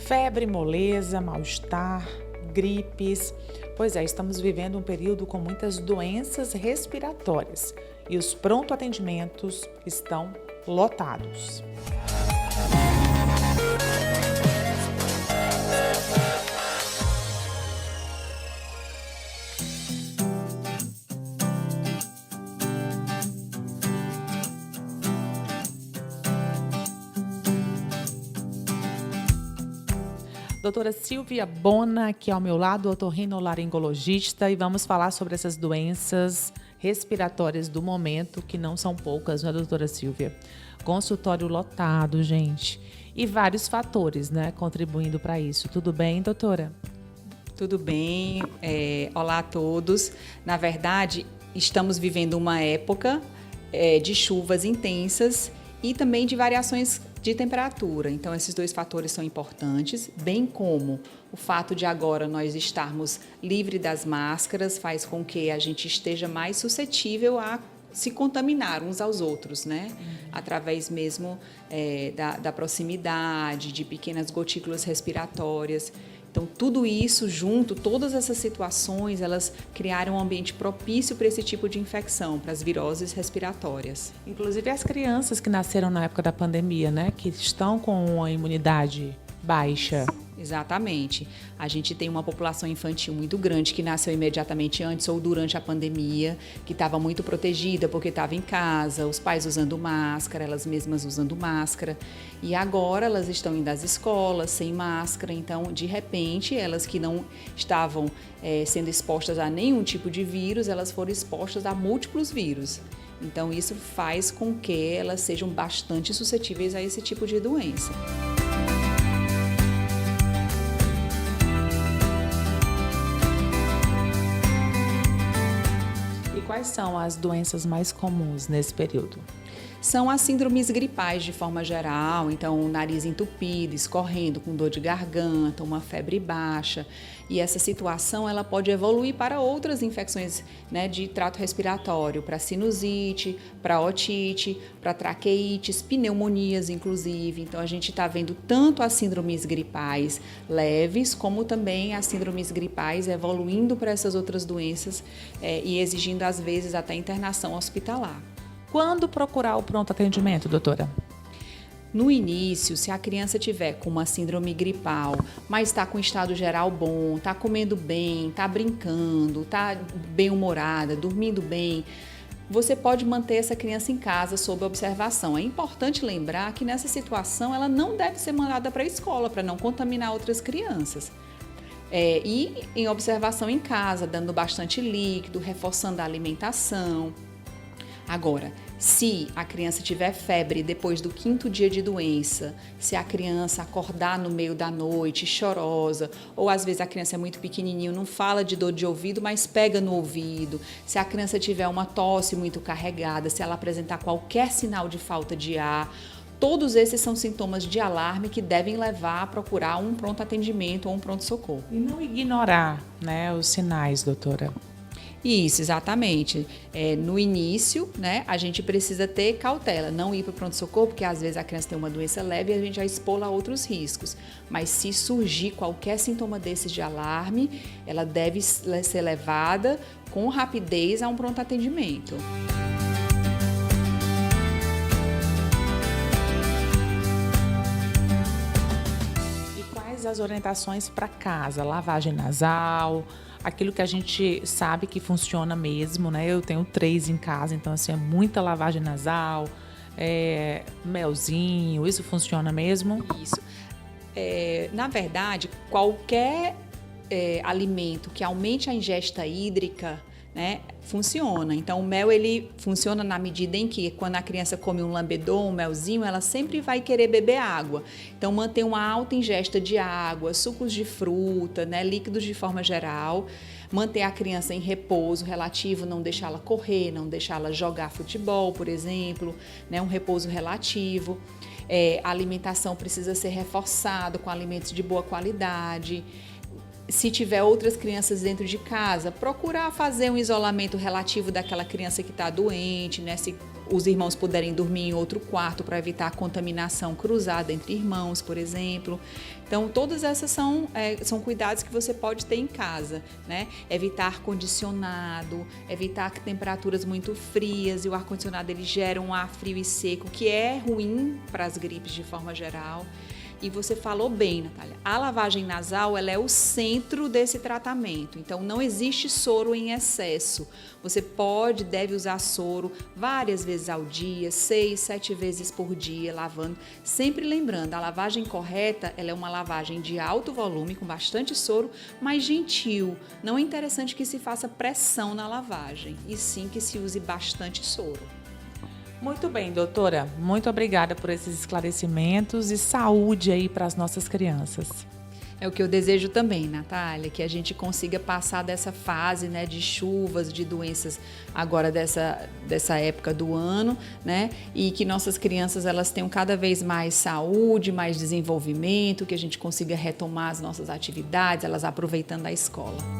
Febre, moleza, mal-estar, gripes. Pois é, estamos vivendo um período com muitas doenças respiratórias e os pronto-atendimentos estão lotados. Doutora Silvia Bona, aqui ao meu lado, otorrinolaringologista, e vamos falar sobre essas doenças respiratórias do momento, que não são poucas, né, doutora Silvia? Consultório lotado, gente, e vários fatores, né, contribuindo para isso. Tudo bem, doutora? Tudo bem, olá a todos. Na verdade, estamos vivendo uma época de chuvas intensas e também de variações de temperatura. Então, esses dois fatores são importantes, bem como o fato de agora nós estarmos livres das máscaras faz com que a gente esteja mais suscetível a se contaminar uns aos outros, né? Através mesmo da proximidade, de pequenas gotículas respiratórias. Então, tudo isso junto, todas essas situações, elas criaram um ambiente propício para esse tipo de infecção, para as viroses respiratórias. Inclusive as crianças que nasceram na época da pandemia, né? Que estão com a imunidade baixa. Exatamente. A gente tem uma população infantil muito grande que nasceu imediatamente antes ou durante a pandemia, que estava muito protegida porque estava em casa, os pais usando máscara, elas mesmas usando máscara. E agora elas estão indo às escolas sem máscara, então, de repente, elas que não estavam sendo expostas a nenhum tipo de vírus, elas foram expostas a múltiplos vírus. Então, isso faz com que elas sejam bastante suscetíveis a esse tipo de doença. Quais são as doenças mais comuns nesse período? São as síndromes gripais de forma geral, então o nariz entupido, escorrendo, com dor de garganta, uma febre baixa. E essa situação ela pode evoluir para outras infecções, né, de trato respiratório, para sinusite, para otite, para traqueites, pneumonias inclusive. Então a gente está vendo tanto as síndromes gripais leves, como também as síndromes gripais evoluindo para essas outras doenças e exigindo às vezes até internação hospitalar. Quando procurar o pronto atendimento, doutora? No início, se a criança tiver com uma síndrome gripal, mas está com estado geral bom, está comendo bem, está brincando, está bem-humorada, dormindo bem, você pode manter essa criança em casa sob observação. É importante lembrar que nessa situação ela não deve ser mandada para a escola para não contaminar outras crianças. E em observação em casa, dando bastante líquido, reforçando a alimentação. Agora, se a criança tiver febre depois do 5º dia de doença, se a criança acordar no meio da noite chorosa, ou às vezes a criança é muito pequenininha, não fala de dor de ouvido, mas pega no ouvido, se a criança tiver uma tosse muito carregada, se ela apresentar qualquer sinal de falta de ar, todos esses são sintomas de alarme que devem levar a procurar um pronto atendimento ou um pronto-socorro. E não ignorar, né, os sinais, doutora? Isso, exatamente. No início, né, a gente precisa ter cautela, não ir para o pronto-socorro, porque às vezes a criança tem uma doença leve e a gente vai expô-la a outros riscos. Mas se surgir qualquer sintoma desses de alarme, ela deve ser levada com rapidez a um pronto atendimento. E quais as orientações para casa? Lavagem nasal, aquilo que a gente sabe que funciona mesmo, né? Eu tenho 3 em casa, então assim, é muita lavagem nasal, melzinho, isso funciona mesmo? Isso. Na verdade, qualquer alimento que aumente a ingesta hídrica, né, funciona. Então, o mel ele funciona na medida em que, quando a criança come um lambedor, um melzinho, ela sempre vai querer beber água. Então, manter uma alta ingesta de água, sucos de fruta, né, líquidos de forma geral, manter a criança em repouso relativo, não deixá-la correr, não deixá-la jogar futebol, por exemplo, né, um repouso relativo. A alimentação precisa ser reforçada com alimentos de boa qualidade. Se tiver outras crianças dentro de casa, procurar fazer um isolamento relativo daquela criança que está doente, né? Se os irmãos puderem dormir em outro quarto para evitar a contaminação cruzada entre irmãos, por exemplo. Então, todas essas são cuidados que você pode ter em casa, né? Evitar ar-condicionado, evitar temperaturas muito frias, e o ar-condicionado ele gera um ar frio e seco, que é ruim para as gripes de forma geral. E você falou bem, Natália, a lavagem nasal ela é o centro desse tratamento, então não existe soro em excesso. Você deve usar soro várias vezes ao dia, 6, 7 vezes por dia, lavando. Sempre lembrando, a lavagem correta ela é uma lavagem de alto volume, com bastante soro, mas gentil. Não é interessante que se faça pressão na lavagem, e sim que se use bastante soro. Muito bem, doutora. Muito obrigada por esses esclarecimentos e saúde aí para as nossas crianças. É o que eu desejo também, Natália, que a gente consiga passar dessa fase, né, de chuvas, de doenças agora dessa época do ano, né, e que nossas crianças elas tenham cada vez mais saúde, mais desenvolvimento, que a gente consiga retomar as nossas atividades, elas aproveitando a escola.